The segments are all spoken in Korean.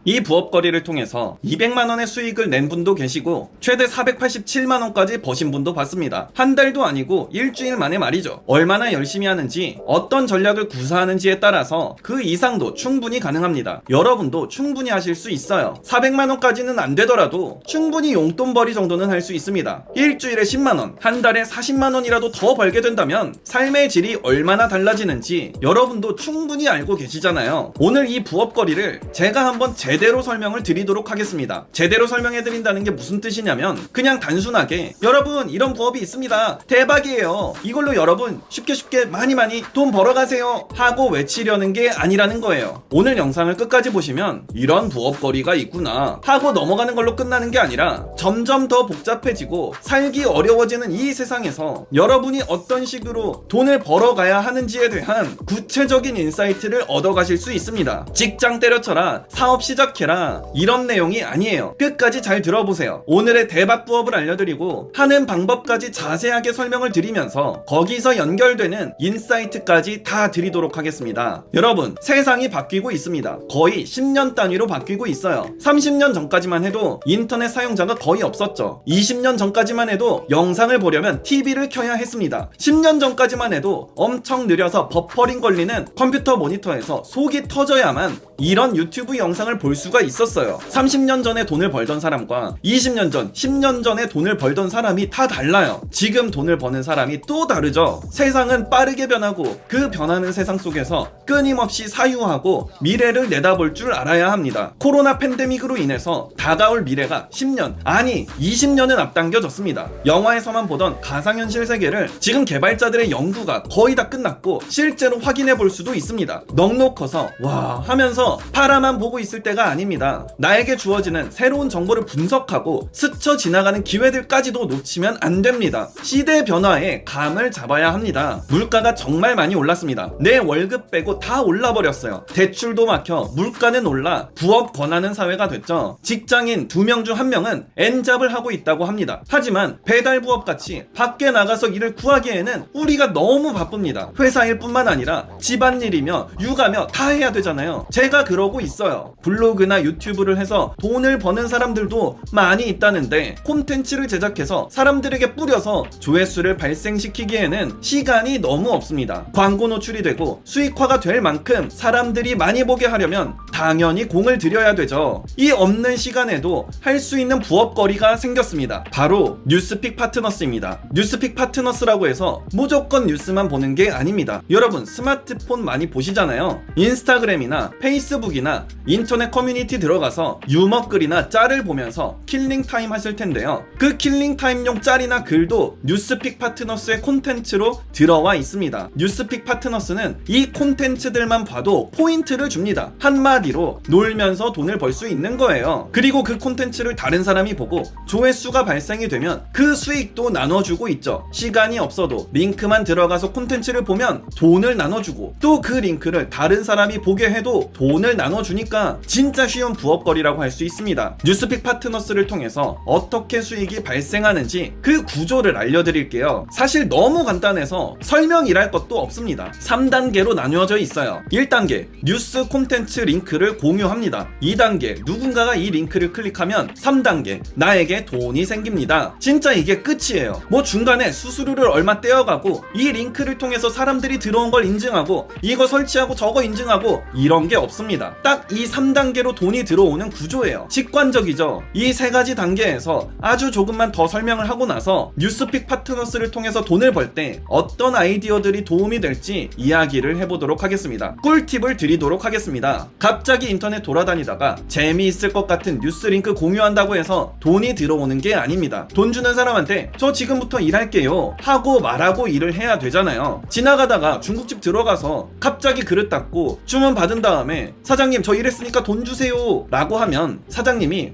이 부업거리를 통해서 200만원의 수익을 낸 분도 계시고 최대 487만원까지 버신 분도 봤습니다. 한 달도 아니고 일주일 만에 말이죠. 얼마나 열심히 하는지 어떤 전략을 구사하는지에 따라서 그 이상도 충분히 가능합니다. 여러분도 충분히 하실 수 있어요. 400만원까지는 안 되더라도 충분히 용돈벌이 정도는 할 수 있습니다. 일주일에 10만원, 한 달에 40만원이라도 더 벌게 된다면 삶의 질이 얼마나 달라지는지 여러분도 충분히 알고 계시잖아요. 오늘 이 부업거리를 제가 한번 제대로 설명을 드리도록 하겠습니다. 제대로 설명해 드린다는 게 무슨 뜻이냐면 그냥 단순하게 여러분 이런 부업이 있습니다. 대박이에요. 이걸로 여러분 쉽게 많이 돈 벌어가세요 하고 외치려는 게 아니라는 거예요. 오늘 영상을 끝까지 보시면 이런 부업거리가 있구나 하고 넘어가는 걸로 끝나는 게 아니라 점점 더 복잡해지고 살기 어려워지는 이 세상에서 여러분이 어떤 식으로 돈을 벌어가야 하는지에 대한 구체적인 인사이트를 얻어가실 수 있습니다. 직장 때려쳐라, 사업 시작해라 이런 내용이 아니에요. 끝까지 잘 들어보세요. 오늘의 대박 부업을 알려드리고 하는 방법까지 자세하게 설명을 드리면서 거기서 연결되는 인사이트까지 다 드리도록 하겠습니다. 여러분, 세상이 바뀌고 있습니다. 거의 10년 단위로 바뀌고 있어요. 30년 전까지만 해도 인터넷 사용자가 거의 없었죠. 20년 전까지만 해도 영상을 보려면 TV를 켜야 했습니다. 10년 전까지만 해도 엄청 느려서 버퍼링 걸리는 컴퓨터 모니터에서 속이 터져야만 이런 유튜브 영상을 볼 수가 있었어요. 30년 전에 돈을 벌던 사람과 20년 전, 10년 전에 돈을 벌던 사람이 다 달라요. 지금 돈을 버는 사람이 또 다르죠. 세상은 빠르게 변하고 그 변하는 세상 속에서 끊임없이 사유하고 미래를 내다볼 줄 알아야 합니다. 코로나 팬데믹으로 인해서 다가올 미래가 10년, 아니 20년은 앞당겨졌습니다. 영화에서만 보던 가상현실 세계를 지금 개발자들의 연구가 거의 다 끝났고 실제로 확인해 볼 수도 있습니다. 넉넉해서 와 하면서 파라만 보고 있을 때가 아닙니다. 나에게 주어지는 새로운 정보를 분석하고 스쳐 지나가는 기회들까지도 놓치면 안 됩니다. 시대 변화에 감을 잡아야 합니다. 물가가 정말 많이 올랐습니다. 내 월급 빼고 다 올라버렸어요. 대출도 막혀 물가는 올라 부업 권하는 사회가 됐죠. 직장인 2명 중 1명은 N잡을 하고 있다고 합니다. 하지만 배달 부업같이 밖에 나가서 일을 구하기에는 우리가 너무 바쁩니다. 회사 일뿐만 아니라 집안일이며 육아며 다 해야 되잖아요. 제가 그러고 있어요. 블로그나 유튜브를 해서 돈을 버는 사람들도 많이 있다는데 콘텐츠를 제작해서 사람들에게 뿌려서 조회수를 발생시키기에는 시간이 너무 없습니다. 광고 노출이 되고 수익화가 될 만큼 사람들이 많이 보게 하려면 당연히 공을 들여야 되죠. 이 없는 시간에도 할 수 있는 부업거리가 생겼습니다. 바로 뉴스픽 파트너스입니다. 뉴스픽 파트너스라고 해서 무조건 뉴스만 보는 게 아닙니다. 여러분 스마트폰 많이 보시잖아요. 인스타그램이나 페이스북이나 인터넷 커뮤니티 들어가서 유머글이나 짤을 보면서 킬링타임 하실 텐데요. 그 킬링타임용 짤이나 글도 뉴스픽 파트너스의 콘텐츠로 들어와 있습니다. 뉴스픽 파트너스는 이 콘텐츠들만 봐도 포인트를 줍니다. 한마디로 놀면서 돈을 벌 수 있는 거예요. 그리고 그 콘텐츠를 다른 사람이 보고 조회수가 발생이 되면 그 수익도 나눠주고 있죠. 시간이 없어도 링크만 들어가서 콘텐츠를 보면 돈을 나눠주고 또 그 링크를 다른 사람이 보게 해도 돈을 나눠주니까 진짜 쉬운 부업거리라고 할 수 있습니다. 뉴스픽 파트너스를 통해서 어떻게 수익이 발생하는지 그 구조를 알려드릴게요. 사실 너무 간단해서 설명이랄 것도 없습니다. 3단계로 나뉘어져 있어요. 1단계 뉴스 콘텐츠 링크를 공유합니다. 2단계 누군가가 이 링크를 클릭하면 3단계 나에게 돈이 생깁니다. 진짜 이게 끝이에요. 뭐 중간에 수수료를 얼마 떼어가고 이 링크를 통해서 사람들이 들어온 걸 인증하고 이거 설치하고 저거 인증하고 이런 게 없습니다. 딱 이 3단계로 돈이 들어오는 구조예요. 직관적이죠. 이 세 가지 단계에서 아주 조금만 더 설명을 하고 나서 뉴스픽 파트너스를 통해서 돈을 벌 때 어떤 아이디어들이 도움이 될지 이야기를 해보도록 하겠습니다. 꿀팁을 드리도록 하겠습니다. 갑자기 인터넷 돌아다니다가 재미있을 것 같은 뉴스 링크 공유한다고 해서 돈이 들어오는 게 아닙니다. 돈 주는 사람한테 저 지금부터 일할게요 하고 말하고 일을 해야 되잖아요. 지나가다가 중국집 들어가서 갑자기 그릇 닦고 주문 받은 다음에 사장님 저 일했으니까 돈 주세요 라고 하면 사장님이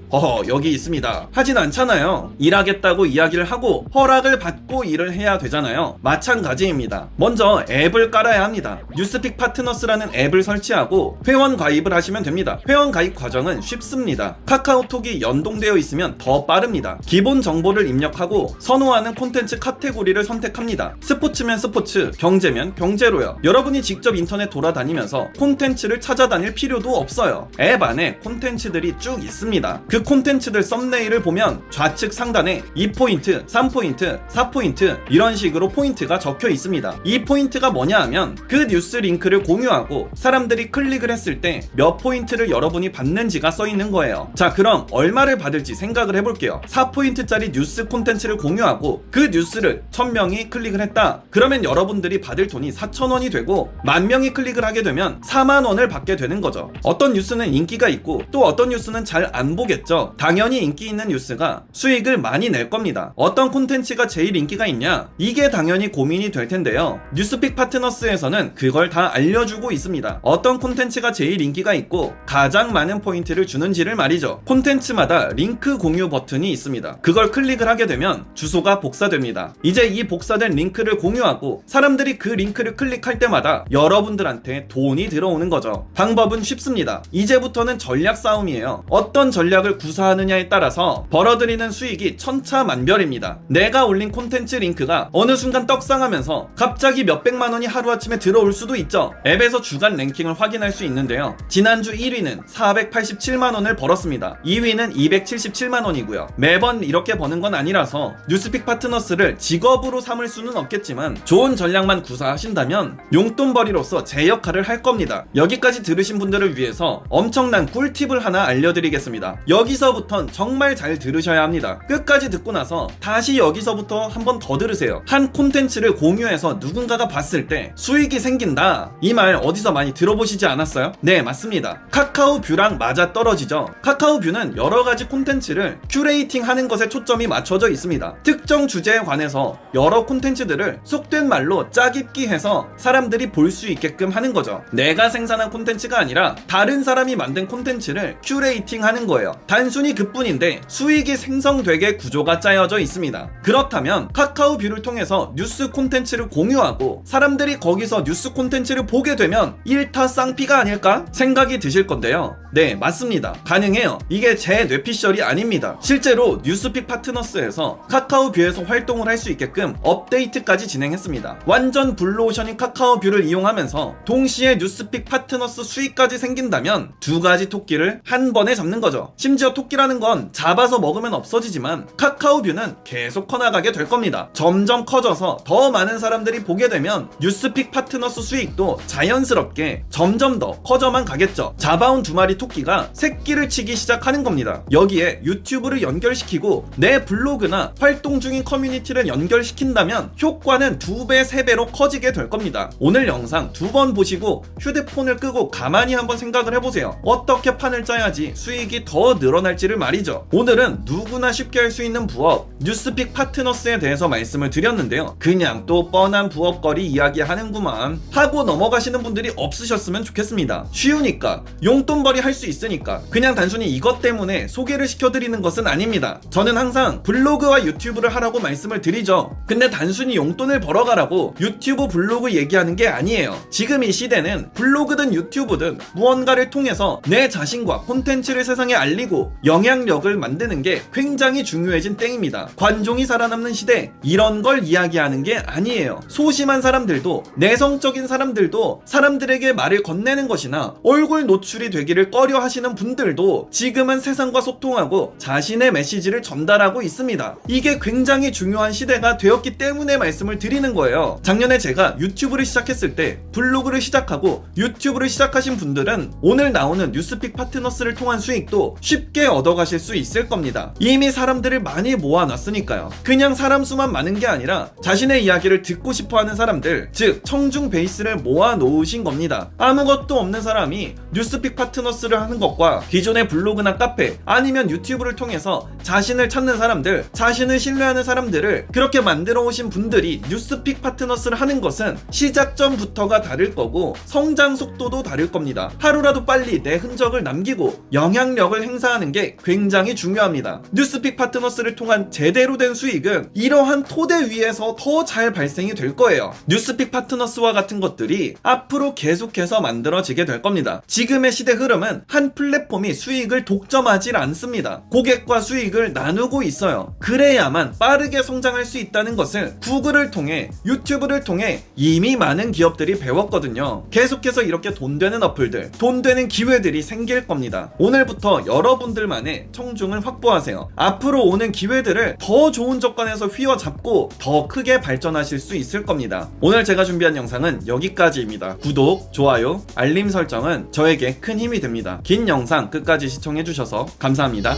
여기 있습니다 하진 않잖아요. 일하겠다고 이야기를 하고 허락을 받고 일을 해야 되잖아요. 마찬가지입니다. 먼저 앱을 깔아야 합니다. 뉴스픽 파트너스라는 앱을 설치하고 회원 가입을 하시면 됩니다. 회원 가입 과정은 쉽습니다. 카카오톡이 연동되어 있으면 더 빠릅니다. 기본 정보를 입력하고 선호하는 콘텐츠 카테고리를 선택합니다. 스포츠면 스포츠, 경제면 경제로요. 여러분이 직접 인터넷 돌아다니면서 콘텐츠를 찾아다닐 필요도 없어요. 앱 앱 안에 콘텐츠들이 쭉 있습니다. 그 콘텐츠들 썸네일을 보면 좌측 상단에 2포인트, 3포인트, 4포인트 이런 식으로 포인트가 적혀 있습니다. 이 포인트가 뭐냐 하면 그 뉴스 링크를 공유하고 사람들이 클릭을 했을 때 몇 포인트를 여러분이 받는지가 써 있는 거예요. 자, 그럼 얼마를 받을지 생각을 해볼게요. 4포인트짜리 뉴스 콘텐츠를 공유하고 그 뉴스를 1000명이 클릭을 했다. 그러면 여러분들이 받을 돈이 4000원이 되고 10,000명이 클릭을 하게 되면 40,000원을 받게 되는 거죠. 어떤 뉴스는 인기가 있고 또 어떤 뉴스는 잘 안 보겠죠. 당연히 인기 있는 뉴스가 수익을 많이 낼 겁니다. 어떤 콘텐츠가 제일 인기가 있냐? 이게 당연히 고민이 될 텐데요. 뉴스픽 파트너스에서는 그걸 다 알려주고 있습니다. 어떤 콘텐츠가 제일 인기가 있고 가장 많은 포인트를 주는지를 말이죠. 콘텐츠마다 링크 공유 버튼이 있습니다. 그걸 클릭을 하게 되면 주소가 복사됩니다. 이제 이 복사된 링크를 공유하고 사람들이 그 링크를 클릭할 때마다 여러분들한테 돈이 들어오는 거죠. 방법은 쉽습니다. 이제부터는 전략 싸움이에요. 어떤 전략을 구사하느냐에 따라서 벌어들이는 수익이 천차만별입니다. 내가 올린 콘텐츠 링크가 어느 순간 떡상하면서 갑자기 몇백만 원이 하루아침에 들어올 수도 있죠. 앱에서 주간 랭킹을 확인할 수 있는데요. 지난주 1위는 487만 원을 벌었습니다. 2위는 277만 원이고요. 매번 이렇게 버는 건 아니라서 뉴스픽 파트너스를 직업으로 삼을 수는 없겠지만 좋은 전략만 구사하신다면 용돈벌이로서 제 역할을 할 겁니다. 여기까지 들으신 분들을 위해서 엄청난 꿀팁을 하나 알려드리겠습니다. 여기서부턴 정말 잘 들으셔야 합니다. 끝까지 듣고 나서 다시 여기서부터 한 번 더 들으세요. 한 콘텐츠를 공유해서 누군가가 봤을 때 수익이 생긴다. 이 말 어디서 많이 들어보시지 않았어요? 네, 맞습니다. 카카오뷰랑 맞아 떨어지죠. 카카오뷰는 여러가지 콘텐츠를 큐레이팅 하는 것에 초점이 맞춰져 있습니다. 특정 주제에 관해서 여러 콘텐츠들을 속된 말로 짜깁기 해서 사람들이 볼 수 있게끔 하는 거죠. 내가 생산한 콘텐츠가 아니라 다른 사람이 만든 콘텐츠를 큐레이팅 하는 거예요. 단순히 그뿐인데 수익이 생성되게 구조가 짜여져 있습니다. 그렇다면 카카오뷰를 통해서 뉴스 콘텐츠를 공유하고 사람들이 거기서 뉴스 콘텐츠를 보게 되면 일타쌍피가 아닐까 생각이 드실 건데요. 네, 맞습니다. 가능해요. 이게 제 뇌피셜이 아닙니다. 실제로 뉴스픽 파트너스에서 카카오뷰에서 활동을 할 수 있게끔 업데이트까지 진행했습니다. 완전 블루오션인 카카오뷰를 이용하면서 동시에 뉴스픽 파트너스 수익까지 생긴다면 두 가지 토끼를 한 번에 잡는 거죠. 심지어 토끼라는 건 잡아서 먹으면 없어지지만 카카오뷰는 계속 커나가게 될 겁니다. 점점 커져서 더 많은 사람들이 보게 되면 뉴스픽 파트너스 수익도 자연스럽게 점점 더 커져만 가겠죠. 잡아온 두 마리 토끼가 새끼를 치기 시작하는 겁니다. 여기에 유튜브를 연결시키고 내 블로그나 활동 중인 커뮤니티를 연결시킨다면 효과는 2배, 3배로 커지게 될 겁니다. 오늘 영상 2번 보시고 휴대폰을 끄고 가만히 한번 생각을 해보세요. 어떻게 판을 짜야지 수익이 더 늘어날지를 말이죠. 오늘은 누구나 쉽게 할 수 있는 부업, 뉴스픽 파트너스에 대해서 말씀을 드렸는데요. 그냥 또 뻔한 부업거리 이야기하는구만 하고 넘어가시는 분들이 없으셨으면 좋겠습니다. 쉬우니까, 용돈벌이 할 수 있으니까 그냥 단순히 이것 때문에 소개를 시켜드리는 것은 아닙니다. 저는 항상 블로그와 유튜브를 하라고 말씀을 드리죠. 근데 단순히 용돈을 벌어가라고 유튜브 블로그 얘기하는 게 아니에요. 지금 이 시대는 블로그든 유튜브든 무언가를 통해서 내 자신과 콘텐츠를 세상에 알리고 영향력을 만드는 게 굉장히 중요해진 땡입니다. 관종이 살아남는 시대, 이런 걸 이야기하는 게 아니에요. 소심한 사람들도, 내성적인 사람들도 사람들에게 말을 건네는 것이나 얼굴 노출이 되기를 꺼려 하시는 분들도 지금은 세상과 소통하고 자신의 메시지를 전달하고 있습니다. 이게 굉장히 중요한 시대가 되었기 때문에 말씀을 드리는 거예요. 작년에 제가 유튜브를 시작했을 때 블로그를 시작하고 유튜브를 시작하신 분들은 오늘 나오는 뉴스픽 파트너스를 통한 수익도 쉽게 얻어가실 수 있을 겁니다. 이미 사람들을 많이 모아놨으니까요. 그냥 사람 수만 많은 게 아니라 자신의 이야기를 듣고 싶어하는 사람들, 즉 청중 베이스를 모아놓으신 겁니다. 아무것도 없는 사람이 뉴스픽 파트너스를 하는 것과 기존의 블로그나 카페 아니면 유튜브를 통해서 자신을 찾는 사람들, 자신을 신뢰하는 사람들을 그렇게 만들어 오신 분들이 뉴스픽 파트너스를 하는 것은 시작점부터가 다를 거고 성장 속도도 다를 겁니다. 하루라도 빨리 내 흔적을 남기고 영향력을 행사하는 게 굉장히 중요합니다. 뉴스픽 파트너스를 통한 제대로 된 수익은 이러한 토대 위에서 더 잘 발생이 될 거예요. 뉴스픽 파트너스와 같은 것들이 앞으로 계속해서 만들어지게 될 겁니다. 지금의 시대 흐름은 한 플랫폼이 수익을 독점하지 않습니다. 고객과 수익을 나누고 있어요. 그래야만 빠르게 성장할 수 있다는 것을 구글을 통해, 유튜브를 통해 이미 많은 기업들이 배웠거든요. 계속해서 이렇게 돈 되는 어플들, 돈 되는 기회들이 기회들이 생길 겁니다. 오늘부터 여러분들만의 청중을 확보하세요. 앞으로 오는 기회들을 더 좋은 조건에서 휘어잡고 더 크게 발전하실 수 있을 겁니다. 오늘 제가 준비한 영상은 여기까지입니다. 구독, 좋아요, 알림 설정은 저에게 큰 힘이 됩니다. 긴 영상 끝까지 시청해주셔서 감사합니다.